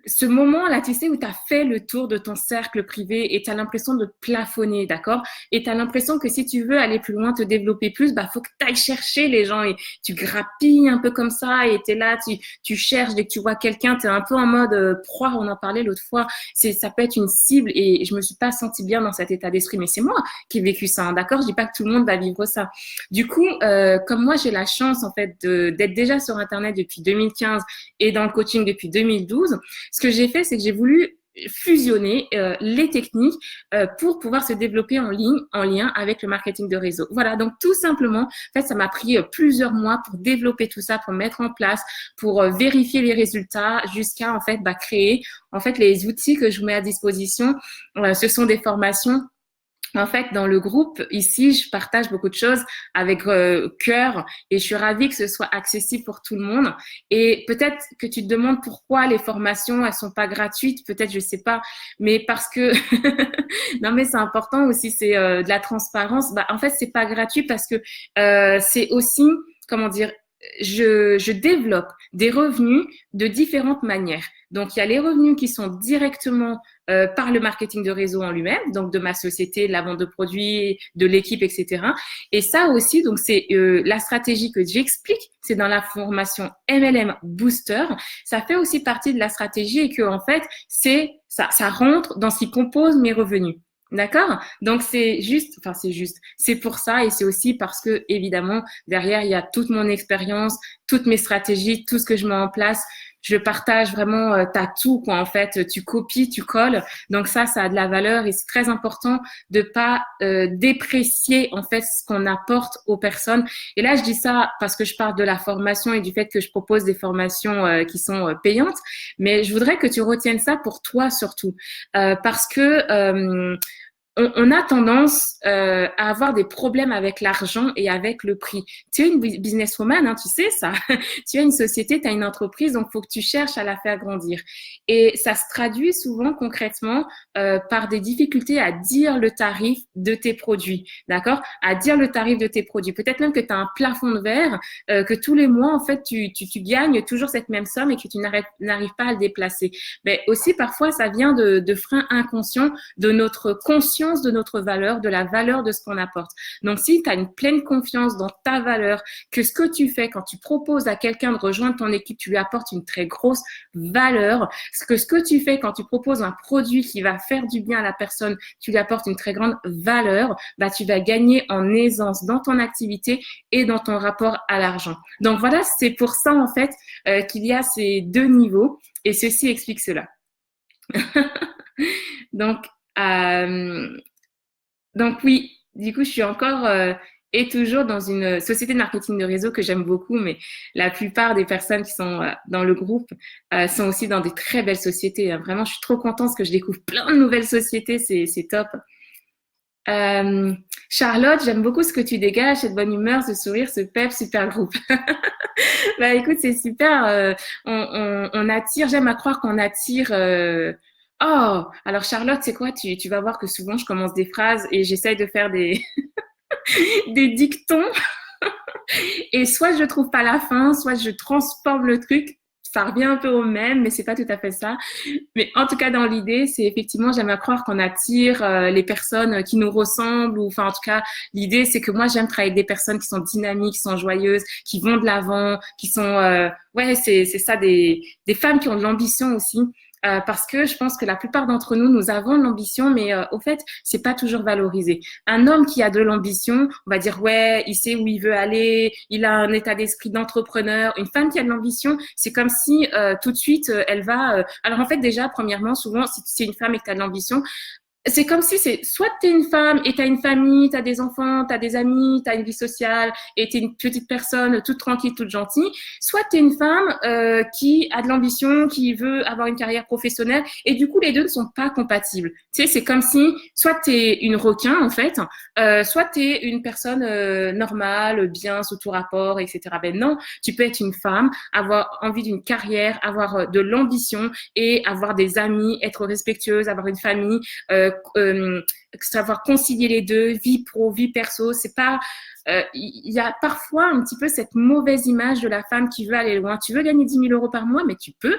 ce moment-là, tu sais, où tu as fait le tour de ton cercle privé et tu as l'impression de plafonner, d'accord? Et tu as l'impression que si tu veux aller plus loin, te développer plus, bah faut que tu ailles chercher les gens et tu grappilles un peu comme ça et tu es là, tu cherches, dès que tu vois quelqu'un, tu es un peu en mode proie, on en parlait l'autre fois, ça peut être une cible et je me suis pas sentie bien dans cet état d'esprit, mais c'est moi qui ai vécu ça, hein, d'accord? Je dis pas que tout le monde va vivre ça. Du coup, comme moi, j'ai la chance en fait d'être déjà sur Internet depuis 2015 et dans le coaching depuis 2012, ce que j'ai fait, c'est que j'ai voulu fusionner les techniques pour pouvoir se développer en ligne, en lien avec le marketing de réseau. Voilà, donc tout simplement, en fait, ça m'a pris plusieurs mois pour développer tout ça, pour mettre en place, pour vérifier les résultats, jusqu'à en fait créer en fait les outils que je vous mets à disposition. Ce sont des formations. En fait, dans le groupe, ici, je partage beaucoup de choses avec cœur et je suis ravie que ce soit accessible pour tout le monde. Et peut-être que tu te demandes pourquoi les formations, elles sont pas gratuites, peut-être, je sais pas, mais parce que, non, mais c'est important aussi, c'est de la transparence. Bah, en fait, c'est pas gratuit parce que c'est aussi, comment dire, je développe des revenus de différentes manières. Donc, il y a les revenus qui sont directement par le marketing de réseau en lui-même, donc de ma société, de la vente de produits, de l'équipe, etc. Et ça aussi, donc c'est la stratégie que j'explique, c'est dans la formation MLM Booster. Ça fait aussi partie de la stratégie et que en fait, ça rentre dans ce qui compose mes revenus. D'accord? Donc c'est pour ça et c'est aussi parce que évidemment derrière il y a toute mon expérience, toutes mes stratégies, tout ce que je mets en place. Je partage vraiment, t'as tout quoi en fait, tu copies, tu colles. Donc ça a de la valeur et c'est très important de pas déprécier en fait ce qu'on apporte aux personnes. Et là je dis ça parce que je parle de la formation et du fait que je propose des formations qui sont payantes, mais je voudrais que tu retiennes ça pour toi surtout, parce que on a tendance à avoir des problèmes avec l'argent et avec le prix. Tu es une businesswoman, hein, tu sais ça. Tu as une société, tu as une entreprise, donc il faut que tu cherches à la faire grandir. Et ça se traduit souvent concrètement par des difficultés à dire le tarif de tes produits, d'accord? À dire le tarif de tes produits. Peut-être même que tu as un plafond de verre, que tous les mois, en fait, tu gagnes toujours cette même somme et que tu n'arrives pas à le déplacer. Mais aussi, parfois, ça vient de freins inconscients, de notre conscience de notre valeur, de la valeur de ce qu'on apporte. Donc, si tu as une pleine confiance dans ta valeur, que ce que tu fais quand tu proposes à quelqu'un de rejoindre ton équipe, tu lui apportes une très grosse valeur, ce que tu fais quand tu proposes un produit qui va faire du bien à la personne, tu lui apportes une très grande valeur, bah, tu vas gagner en aisance dans ton activité et dans ton rapport à l'argent. Donc, voilà, c'est pour ça, en fait, qu'il y a ces deux niveaux et ceci explique cela. Donc, euh, donc oui, du coup, je suis encore et toujours dans une société de marketing de réseau que j'aime beaucoup, mais la plupart des personnes qui sont dans le groupe sont aussi dans des très belles sociétés, hein. Vraiment, je suis trop contente parce que je découvre plein de nouvelles sociétés, c'est top. Charlotte, j'aime beaucoup ce que tu dégages, cette bonne humeur, ce sourire, ce pep, super groupe. Bah écoute, c'est super. On attire, j'aime à croire qu'on attire. Oh, alors Charlotte, c'est quoi? Tu vas voir que souvent je commence des phrases et j'essaye de faire des dictons et soit je trouve pas la fin, soit je transforme le truc. Ça revient un peu au même, mais c'est pas tout à fait ça. Mais en tout cas, dans l'idée, c'est effectivement, j'aime à croire qu'on attire les personnes qui nous ressemblent. Ou, enfin, en tout cas, l'idée, c'est que moi, j'aime travailler avec des personnes qui sont dynamiques, qui sont joyeuses, qui vont de l'avant, qui sont, ouais, c'est ça, des femmes qui ont de l'ambition aussi. Parce que je pense que la plupart d'entre nous, nous avons de l'ambition, mais au fait, c'est pas toujours valorisé. Un homme qui a de l'ambition, on va dire ouais, il sait où il veut aller, il a un état d'esprit d'entrepreneur. Une femme qui a de l'ambition, c'est comme si tout de suite elle va. Alors en fait déjà, premièrement, souvent, si c'est une femme et que tu as de l'ambition, c'est comme si c'est soit tu es une femme et tu as une famille, tu as des enfants, tu as des amis, tu as une vie sociale et tu es une petite personne toute tranquille, toute gentille, soit tu es une femme qui a de l'ambition, qui veut avoir une carrière professionnelle et du coup les deux ne sont pas compatibles. Tu sais, c'est comme si soit tu es une requin en fait, soit tu es une personne normale, bien, sous tout rapport, etc. Ben non, tu peux être une femme, avoir envie d'une carrière, avoir de l'ambition et avoir des amis, être respectueuse, avoir une famille, savoir concilier les deux, vie pro, vie perso. C'est pas, il y a parfois un petit peu cette mauvaise image de la femme qui veut aller loin. Tu veux gagner 10 000 euros par mois, mais tu peux.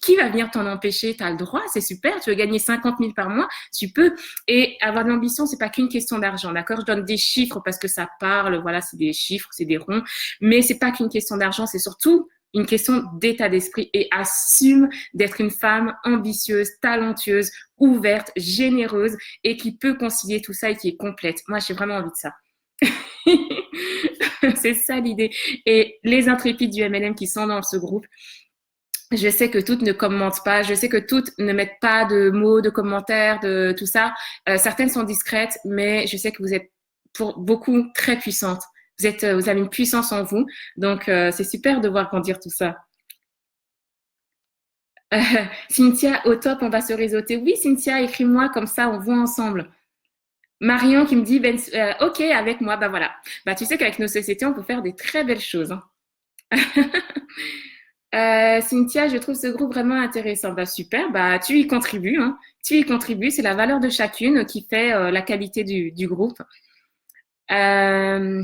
Qui va venir t'en empêcher? Tu as le droit, c'est super. Tu veux gagner 50 000 par mois, tu peux. Et avoir de l'ambition, c'est pas qu'une question d'argent, d'accord? Je donne des chiffres parce que ça parle. Voilà, c'est des chiffres, c'est des ronds. Mais c'est pas qu'une question d'argent, c'est surtout une question d'état d'esprit et assume d'être une femme ambitieuse, talentueuse, ouverte, généreuse et qui peut concilier tout ça et qui est complète. Moi, j'ai vraiment envie de ça. C'est ça l'idée. Et les intrépides du MLM qui sont dans ce groupe, je sais que toutes ne commentent pas, je sais que toutes ne mettent pas de mots, de commentaires, de tout ça. Certaines sont discrètes, mais je sais que vous êtes pour beaucoup très puissantes. Vous avez une puissance en vous, donc c'est super de voir grandir tout ça. Euh, Cynthia, au top, on va se réseauter. Oui, Cynthia, écris-moi comme ça, on voit ensemble. Marion qui me dit, ben, ok, avec moi, bah voilà. Bah tu sais qu'avec nos sociétés, on peut faire des très belles choses, hein. Cynthia, je trouve ce groupe vraiment intéressant. Bah super, bah tu y contribues, hein. Tu y contribues, c'est la valeur de chacune qui fait la qualité du groupe. Euh,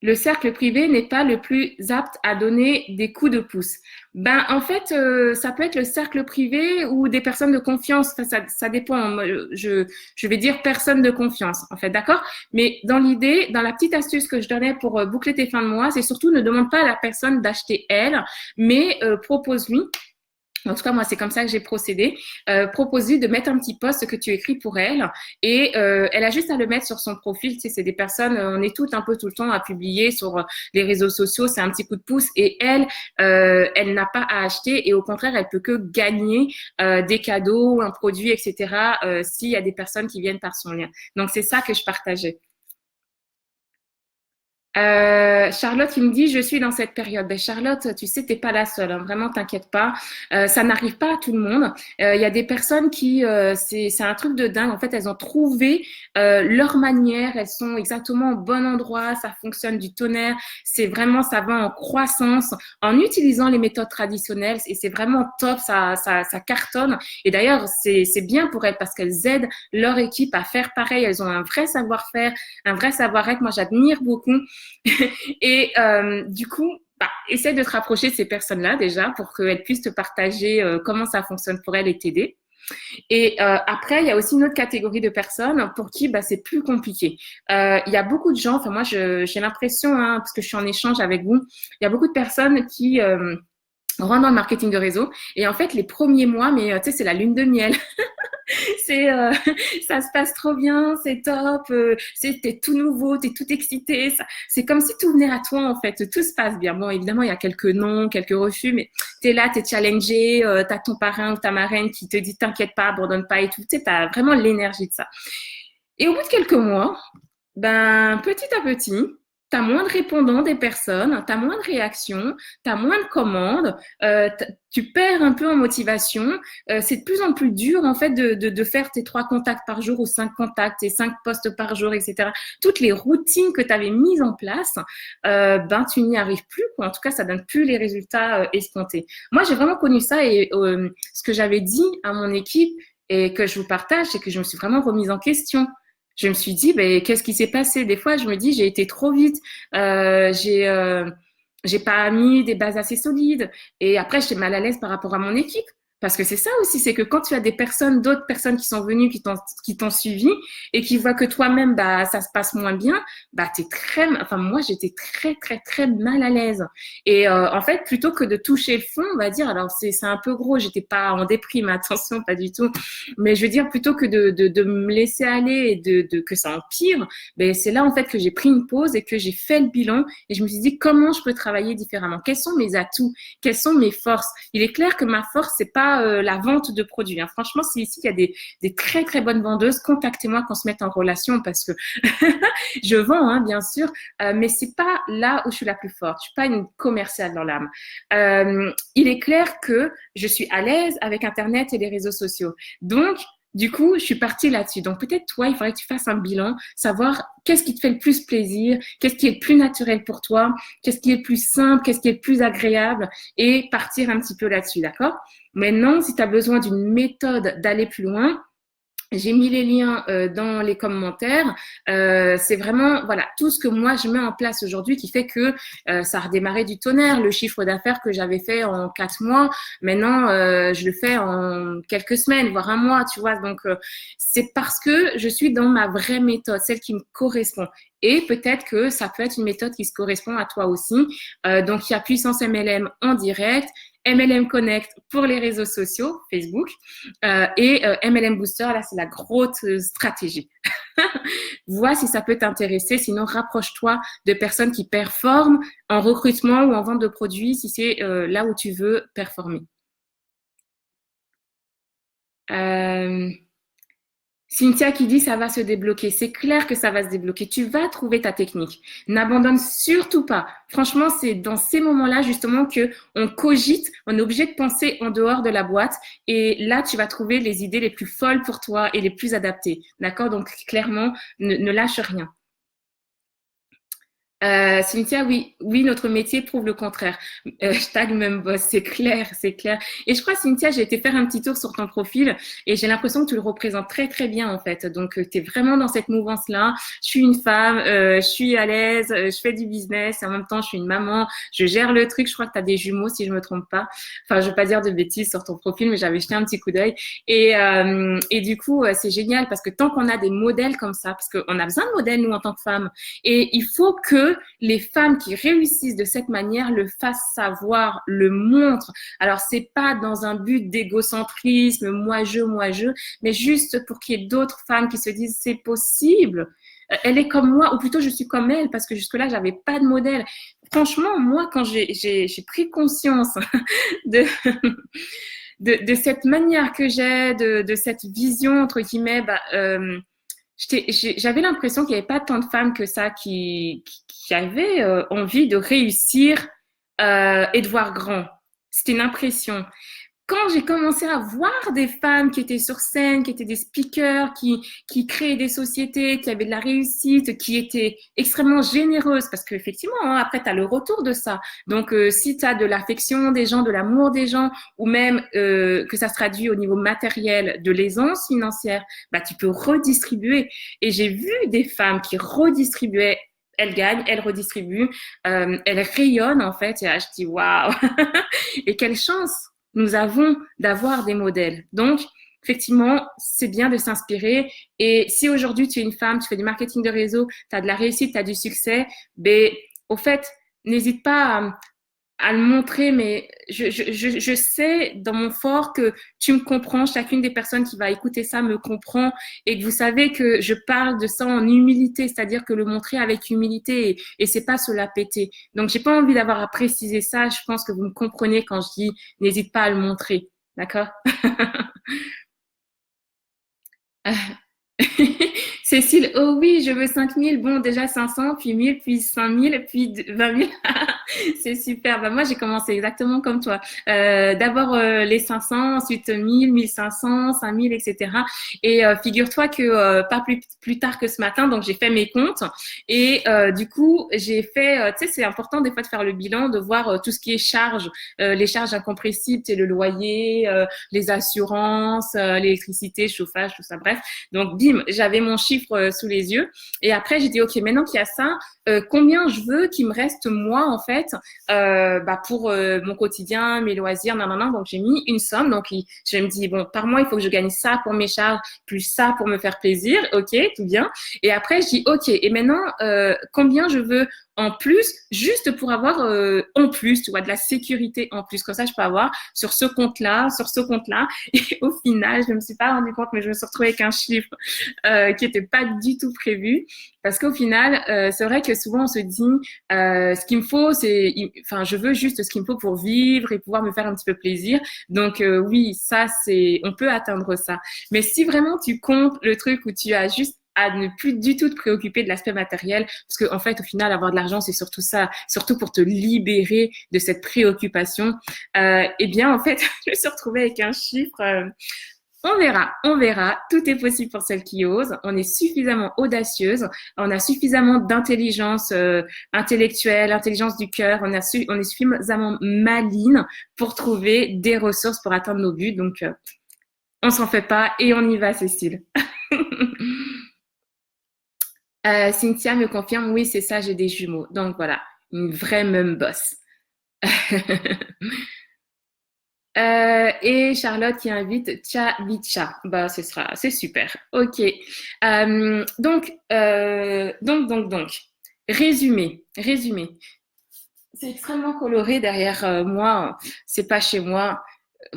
Le cercle privé n'est pas le plus apte à donner des coups de pouce. Ben, en fait, ça peut être le cercle privé ou des personnes de confiance. Enfin, ça dépend. Je vais dire personne de confiance, en fait, d'accord? Mais dans l'idée, dans la petite astuce que je donnais pour boucler tes fins de mois, c'est surtout ne demande pas à la personne d'acheter elle, mais propose-lui. En tout cas, moi, c'est comme ça que j'ai procédé. Propose-lui de mettre un petit post que tu écris pour elle et elle a juste à le mettre sur son profil. Tu sais, c'est des personnes, on est toutes un peu tout le temps à publier sur les réseaux sociaux. C'est un petit coup de pouce et elle n'a pas à acheter et au contraire, elle peut que gagner des cadeaux, un produit, etc. S'il y a des personnes qui viennent par son lien. Donc, c'est ça que je partageais. Charlotte qui me dit je suis dans cette période. Ben Charlotte, tu sais, t'es pas la seule. Hein. Vraiment, t'inquiète pas. Ça n'arrive pas à tout le monde. Il y a des personnes qui, c'est un truc de dingue. En fait, elles ont trouvé leur manière. Elles sont exactement au bon endroit. Ça fonctionne du tonnerre. C'est vraiment, ça va en croissance en utilisant les méthodes traditionnelles. Et c'est vraiment top. Ça cartonne. Et d'ailleurs, c'est bien pour elles parce qu'elles aident leur équipe à faire pareil. Elles ont un vrai savoir-faire, un vrai savoir-être. Moi, j'admire beaucoup. Et du coup, bah, essaie de te rapprocher de ces personnes-là déjà pour qu'elles puissent te partager comment ça fonctionne pour elles et t'aider. Et après, il y a aussi une autre catégorie de personnes pour qui bah, c'est plus compliqué. Il y a beaucoup de gens, enfin moi j'ai l'impression, hein, parce que je suis en échange avec vous, il y a beaucoup de personnes qui rentrent dans le marketing de réseau et en fait les premiers mois, mais tu sais, c'est la lune de miel. C'est ça se passe trop bien, c'est top, t'es tout nouveau, t'es tout excité, c'est comme si tout venait à toi en fait, tout se passe bien. Bon, évidemment, il y a quelques noms, quelques refus, mais t'es là, t'es challengé, t'as ton parrain ou ta marraine qui te dit t'inquiète pas, abandonne pas et tout, tu sais, t'as vraiment l'énergie de ça. Et au bout de quelques mois, ben, petit à petit, tu as moins de répondants des personnes, tu as moins de réactions, tu as moins de commandes, tu perds un peu en motivation. C'est de plus en plus dur, en fait, de faire tes 3 contacts par jour ou 5 contacts, tes 5 posts par jour, etc. Toutes les routines que tu avais mises en place, ben, tu n'y arrives plus, quoi. En tout cas, ça donne plus les résultats escomptés. Moi, j'ai vraiment connu ça et ce que j'avais dit à mon équipe et que je vous partage, c'est que je me suis vraiment remise en question. Je me suis dit, ben, qu'est-ce qui s'est passé? Des fois, je me dis, j'ai été trop vite, euh, j'ai euh, j'ai pas mis des bases assez solides. Et après, j'étais mal à l'aise par rapport à mon équipe. Parce que c'est ça aussi, c'est que quand tu as des personnes, d'autres personnes qui sont venues, qui t'ont suivi et qui voient que toi-même, bah, ça se passe moins bien, bah, enfin, moi, j'étais très, très, très mal à l'aise. Et en fait, plutôt que de toucher le fond, on va dire, alors c'est un peu gros, j'étais pas en déprime, attention, pas du tout. Mais je veux dire, plutôt que de me laisser aller et que ça empire, ben, c'est là, en fait, que j'ai pris une pause et que j'ai fait le bilan et je me suis dit, comment je peux travailler différemment? Quels sont mes atouts? Quelles sont mes forces? Il est clair que ma force, c'est pas la vente de produits. Hein. Franchement, si ici, il y a des très, très bonnes vendeuses, contactez-moi qu'on se mette en relation parce que je vends, hein, bien sûr, mais c'est pas là où je suis la plus forte. Je suis pas une commerciale dans l'âme. Il est clair que je suis à l'aise avec Internet et les réseaux sociaux. Donc, du coup, je suis partie là-dessus. Donc, peut-être toi, il faudrait que tu fasses un bilan, savoir qu'est-ce qui te fait le plus plaisir, qu'est-ce qui est le plus naturel pour toi, qu'est-ce qui est le plus simple, qu'est-ce qui est le plus agréable et partir un petit peu là-dessus, d'accord? Maintenant, si tu as besoin d'une méthode d'aller plus loin, j'ai mis les liens dans les commentaires. C'est vraiment voilà tout ce que moi je mets en place aujourd'hui qui fait que ça a redémarré du tonnerre. Le chiffre d'affaires que j'avais fait en 4 mois, maintenant je le fais en quelques semaines, voire un mois, tu vois. Donc c'est parce que je suis dans ma vraie méthode, celle qui me correspond. Et peut-être que ça peut être une méthode qui se correspond à toi aussi. Donc il y a Puissance MLM en direct, MLM Connect pour les réseaux sociaux, Facebook. Et MLM Booster, là, c'est la grosse stratégie. Vois si ça peut t'intéresser. Sinon, rapproche-toi de personnes qui performent en recrutement ou en vente de produits si c'est là où tu veux performer. Euh, Cynthia qui dit ça va se débloquer. C'est clair que ça va se débloquer. Tu vas trouver ta technique. N'abandonne surtout pas. Franchement, c'est dans ces moments-là justement que on cogite, on est obligé de penser en dehors de la boîte et là tu vas trouver les idées les plus folles pour toi et les plus adaptées. D'accord? Donc clairement, ne lâche rien. Cynthia, oui, oui, notre métier prouve le contraire. Hashtag même boss, c'est clair, c'est clair. Et je crois, Cynthia, j'ai été faire un petit tour sur ton profil et j'ai l'impression que tu le représentes très, très bien, en fait. Donc, tu es vraiment dans cette mouvance-là. Je suis une femme, je suis à l'aise, je fais du business et en même temps, je suis une maman, je gère le truc. Je crois que tu as des jumeaux, si je me trompe pas. Enfin, je veux pas dire de bêtises sur ton profil, mais j'avais jeté un petit coup d'œil. Et du coup, c'est génial parce que tant qu'on a des modèles comme ça, parce qu'on a besoin de modèles, nous, en tant que femmes, et il faut que les femmes qui réussissent de cette manière le fassent savoir, le montrent. Alors, c'est pas dans un but d'égocentrisme, moi je, mais juste pour qu'il y ait d'autres femmes qui se disent c'est possible. Elle est comme moi, ou plutôt je suis comme elle, parce que jusque-là, j'avais pas de modèle. Franchement, moi, quand j'ai pris conscience de, de cette manière que j'ai, de cette vision, entre guillemets, j'avais l'impression qu'il n'y avait pas tant de femmes que ça qui avaient envie de réussir et de voir grand. C'était une impression. Quand j'ai commencé à voir des femmes qui étaient sur scène, qui étaient des speakers, qui créaient des sociétés, qui avaient de la réussite, qui étaient extrêmement généreuses, parce qu'effectivement, hein, après, tu as le retour de ça. Donc, si tu as de l'affection des gens, de l'amour des gens, ou même que ça se traduit au niveau matériel, de l'aisance financière, bah, tu peux redistribuer. Et j'ai vu des femmes qui redistribuaient. Elles gagnent, elles redistribuent, elles rayonnent en fait. Et là, je dis waouh, et quelle chance nous avons d'avoir des modèles. Donc, effectivement, c'est bien de s'inspirer. Et si aujourd'hui tu es une femme, tu fais du marketing de réseau, tu as de la réussite, tu as du succès, ben, au fait, n'hésite pas à le montrer, mais je sais dans mon fort que tu me comprends, chacune des personnes qui va écouter ça me comprend et que vous savez que je parle de ça en humilité, c'est-à-dire que le montrer avec humilité et c'est pas se la péter. Donc, j'ai pas envie d'avoir à préciser ça. Je pense que vous me comprenez quand je dis n'hésite pas à le montrer. D'accord? Cécile, oh oui, je veux 5 000. Bon, déjà 500, puis 1000, puis 5000, puis 20 000. C'est super. Bah, moi, j'ai commencé exactement comme toi. D'abord les 500, ensuite 1000, 1500, 5000, etc. Et figure-toi que pas plus tard que ce matin, donc j'ai fait mes comptes. Et du coup, j'ai fait, tu sais, c'est important des fois de faire le bilan, de voir tout ce qui est charges, les charges incompressibles, tu sais, le loyer, les assurances, l'électricité, chauffage, tout ça, bref. Donc, bim, j'avais mon chiffre sous les yeux. Et après, j'ai dit, OK, maintenant qu'il y a ça, combien je veux qu'il me reste, moi, en fait, pour mon quotidien, mes loisirs, non, non, non. Donc, j'ai mis une somme. Donc, je me dis, bon, par mois, il faut que je gagne ça pour mes charges, plus ça pour me faire plaisir. OK, tout bien. Et après, je dis, OK, et maintenant, combien je veux en plus, juste pour avoir en plus, tu vois, de la sécurité en plus. Comme ça, je peux avoir sur ce compte-là, sur ce compte-là. Et au final, je ne me suis pas rendu compte, mais je me suis retrouvée avec un chiffre qui n'était pas du tout prévu. Parce qu'au final, c'est vrai que souvent on se dit, ce qu'il me faut, enfin, je veux juste ce qu'il me faut pour vivre et pouvoir me faire un petit peu plaisir. Donc oui, ça, on peut atteindre ça. Mais si vraiment tu comptes le truc où tu as juste à ne plus du tout te préoccuper de l'aspect matériel, parce qu'en fait, au final, avoir de l'argent, c'est surtout ça, surtout pour te libérer de cette préoccupation. Eh bien, en fait, je me suis retrouvée avec un chiffre. On verra, on verra. Tout est possible pour celles qui osent. On est suffisamment audacieuse, on a suffisamment d'intelligence intellectuelle, intelligence du cœur, on est suffisamment maline pour trouver des ressources pour atteindre nos buts. Donc, on s'en fait pas et on y va, Cécile. Cynthia me confirme, oui, c'est ça, j'ai des jumeaux. Donc voilà, une vraie même boss. Et Charlotte qui invite Tchavicha. Bah, c'est super. Ok. Donc. Résumé. C'est extrêmement coloré derrière moi. C'est pas chez moi.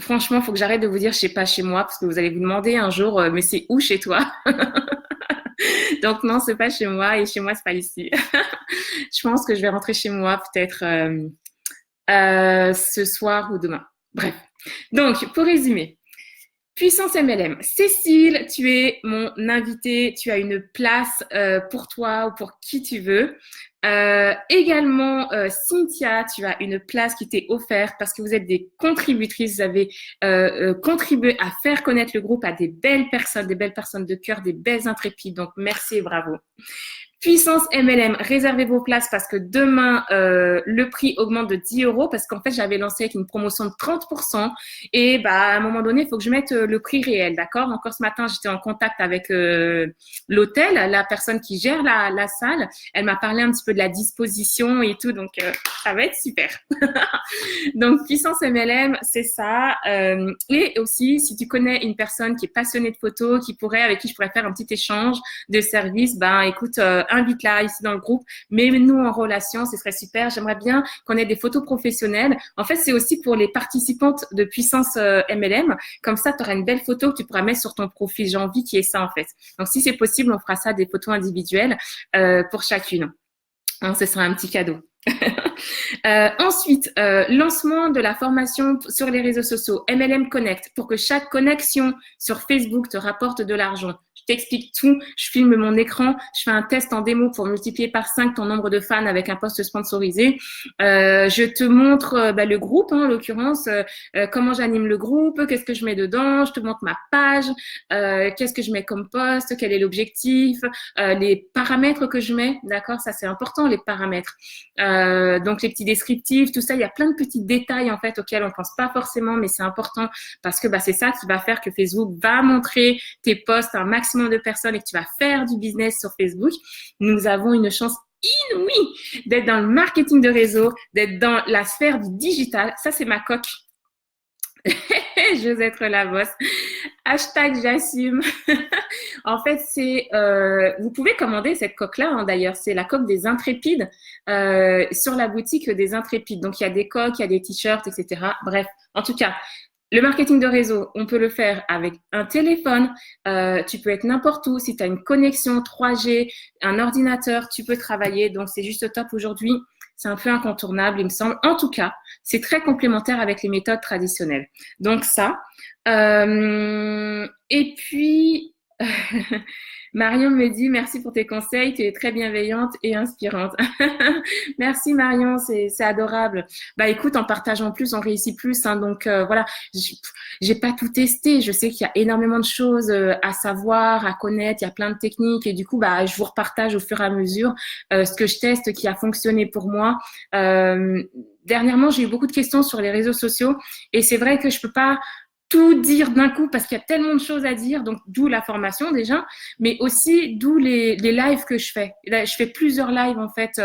Franchement, il faut que j'arrête de vous dire c'est pas chez moi parce que vous allez vous demander un jour, mais c'est où chez toi? Donc non, c'est pas chez moi et chez moi c'est pas ici. Je pense que je vais rentrer chez moi peut-être ce soir ou demain. Bref. Donc, pour résumer, Puissance MLM. Cécile, tu es mon invitée. Tu as une place pour toi ou pour qui tu veux. Également, Cynthia, tu as une place qui t'est offerte parce que vous êtes des contributrices. Vous avez contribué à faire connaître le groupe à des belles personnes de cœur, des belles intrépides. Donc, merci et bravo. Puissance MLM, réservez vos places parce que demain, le prix augmente de 10 euros parce qu'en fait, j'avais lancé avec une promotion de 30% et bah, à un moment donné, il faut que je mette le prix réel, d'accord? Encore ce matin, j'étais en contact avec l'hôtel, la personne qui gère la salle. Elle m'a parlé un petit peu de la disposition et tout, donc ça va être super. Donc, puissance MLM, c'est ça. Et aussi, si tu connais une personne qui est passionnée de photos, avec qui je pourrais faire un petit échange de services, ben écoute, invite-la ici dans le groupe, mets-nous en relation, ce serait super. J'aimerais bien qu'on ait des photos professionnelles. En fait, c'est aussi pour les participantes de puissance MLM. Comme ça, tu auras une belle photo que tu pourras mettre sur ton profil. J'ai envie qu'il y ait ça, en fait. Donc, si c'est possible, on fera ça des photos individuelles pour chacune. Hein, ce sera un petit cadeau. Ensuite, lancement de la formation sur les réseaux sociaux, MLM Connect, pour que chaque connexion sur Facebook te rapporte de l'argent. Je t'explique tout, je filme mon écran, je fais un test en démo pour multiplier par 5 ton nombre de fans avec un post sponsorisé. Je te montre le groupe, en l'occurrence, comment j'anime le groupe, qu'est-ce que je mets dedans, je te montre ma page, qu'est-ce que je mets comme post, quel est l'objectif, les paramètres que je mets, d'accord, ça c'est important, les paramètres. Donc les petits descriptifs, tout ça, il y a plein de petits détails en fait auxquels on pense pas forcément, mais c'est important parce que c'est ça qui va faire que Facebook va montrer tes posts à un maximum de personnes et que tu vas faire du business sur Facebook. Nous avons une chance inouïe d'être dans le marketing de réseau, d'être dans la sphère du digital. Ça, c'est ma coque. J'ose être la boss. Hashtag j'assume. En fait, vous pouvez commander cette coque-là, hein, d'ailleurs. C'est la coque des Intrépides sur la boutique des Intrépides. Donc, il y a des coques, il y a des t-shirts, etc. Bref, en tout cas, le marketing de réseau, on peut le faire avec un téléphone. Tu peux être n'importe où. Si tu as une connexion 3G, un ordinateur, tu peux travailler. Donc, c'est juste top aujourd'hui. C'est un peu incontournable, il me semble. En tout cas, c'est très complémentaire avec les méthodes traditionnelles. Donc ça. Et puis, Marion me dit merci pour tes conseils, tu es très bienveillante et inspirante. Merci Marion, c'est adorable. Bah écoute, en partageant plus, on réussit plus. Hein, donc voilà, j'ai pas tout testé. Je sais qu'il y a énormément de choses à savoir, à connaître. Il y a plein de techniques et du coup, je vous repartage au fur et à mesure ce que je teste, qui a fonctionné pour moi. Dernièrement, j'ai eu beaucoup de questions sur les réseaux sociaux et c'est vrai que je peux pas tout dire d'un coup parce qu'il y a tellement de choses à dire, donc d'où la formation déjà, mais aussi d'où les lives que je fais. Là, je fais plusieurs lives en fait,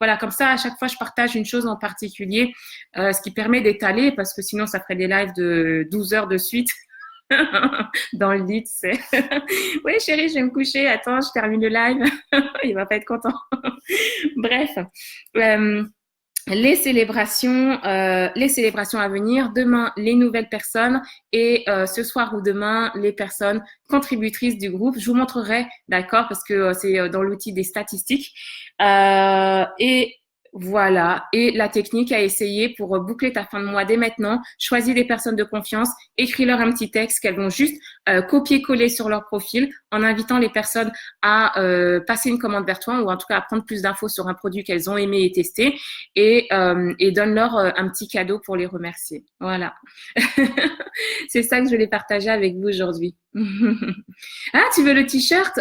voilà, comme ça à chaque fois je partage une chose en particulier, ce qui permet d'étaler parce que sinon ça ferait des lives de 12 heures de suite. Dans le lit, tu sais. Oui, chérie, je vais me coucher. Attends, je termine le live. Il va pas être content. Bref. Les célébrations à venir, demain les nouvelles personnes et ce soir ou demain les personnes contributrices du groupe. Je vous montrerai, d'accord, parce que c'est dans l'outil des statistiques. Et voilà, et la technique à essayer pour boucler ta fin de mois dès maintenant, choisis des personnes de confiance, écris-leur un petit texte qu'elles vont juste copier-coller sur leur profil en invitant les personnes à passer une commande vers toi ou en tout cas à prendre plus d'infos sur un produit qu'elles ont aimé et testé et donne-leur un petit cadeau pour les remercier. Voilà. C'est ça que je voulais partager avec vous aujourd'hui. Ah, tu veux le t-shirt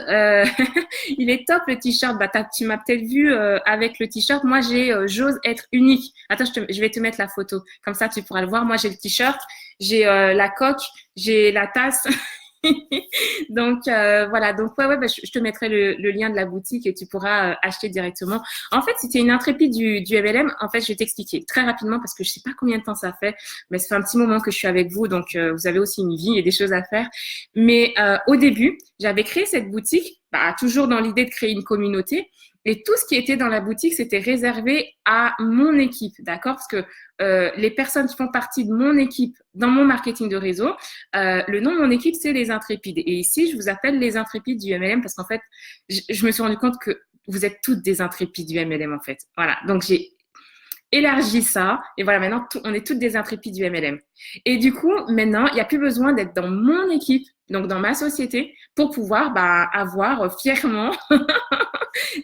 il est top le t-shirt. Tu m'as peut-être vu avec le t-shirt. Moi, j'ai j'ose être unique. Attends, je vais te mettre la photo. Comme ça, tu pourras le voir. Moi, j'ai le t-shirt, j'ai la coque, j'ai la tasse. Donc voilà, donc je te mettrai le lien de la boutique et tu pourras acheter directement. En fait, si tu es une intrépide du MLM, en fait, je vais t'expliquer très rapidement parce que je sais pas combien de temps ça fait, mais ça fait un petit moment que je suis avec vous, donc vous avez aussi une vie et des choses à faire. Mais au début, j'avais créé cette boutique, toujours dans l'idée de créer une communauté. Et tout ce qui était dans la boutique, c'était réservé à mon équipe, d'accord? Parce que les personnes qui font partie de mon équipe dans mon marketing de réseau, le nom de mon équipe, c'est les Intrépides. Et ici, je vous appelle les Intrépides du MLM parce qu'en fait, je me suis rendu compte que vous êtes toutes des Intrépides du MLM, en fait. Voilà, donc j'ai élargi ça. Et voilà, maintenant, on est toutes des Intrépides du MLM. Et du coup, maintenant, il n'y a plus besoin d'être dans mon équipe, donc dans ma société, pour pouvoir avoir fièrement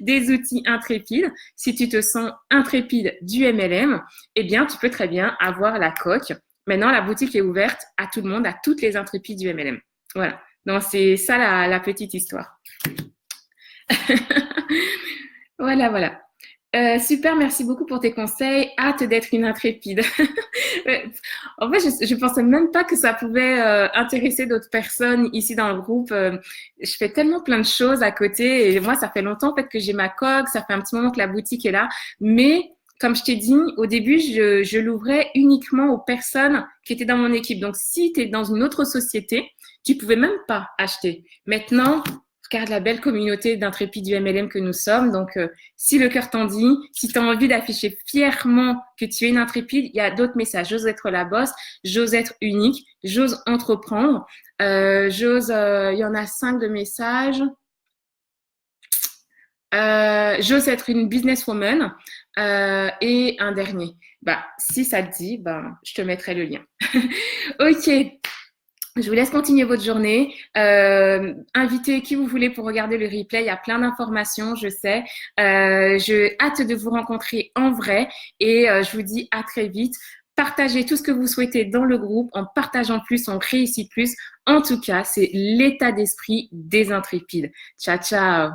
des outils intrépides. Si tu te sens intrépide du MLM, eh bien, tu peux très bien avoir la coque. Maintenant, la boutique est ouverte à tout le monde, à toutes les intrépides du MLM. Voilà. Donc, c'est ça la petite histoire. Voilà, voilà. Super, merci beaucoup pour tes conseils. Hâte d'être une intrépide. En fait, je pensais même pas que ça pouvait intéresser d'autres personnes ici dans le groupe. Je fais tellement plein de choses à côté et moi, ça fait longtemps en fait que j'ai ma coque. Ça fait un petit moment que la boutique est là. Mais comme je t'ai dit, au début, je l'ouvrais uniquement aux personnes qui étaient dans mon équipe. Donc, si tu es dans une autre société, tu pouvais même pas acheter. Maintenant, regarde la belle communauté d'intrépides du MLM que nous sommes. Donc, si le cœur t'en dit, si tu as envie d'afficher fièrement que tu es une intrépide, il y a d'autres messages. J'ose être la boss, j'ose être unique, j'ose entreprendre, il y en a 5 de messages. J'ose être une businesswoman et un dernier. Bah, si ça te dit, bah, je te mettrai le lien. Ok, je vous laisse continuer votre journée. Invitez qui vous voulez pour regarder le replay. Il y a plein d'informations, je sais. Je hâte de vous rencontrer en vrai et je vous dis à très vite. Partagez tout ce que vous souhaitez dans le groupe. En partageant plus, on réussit plus. En tout cas, c'est l'état d'esprit des intrépides. Ciao, ciao.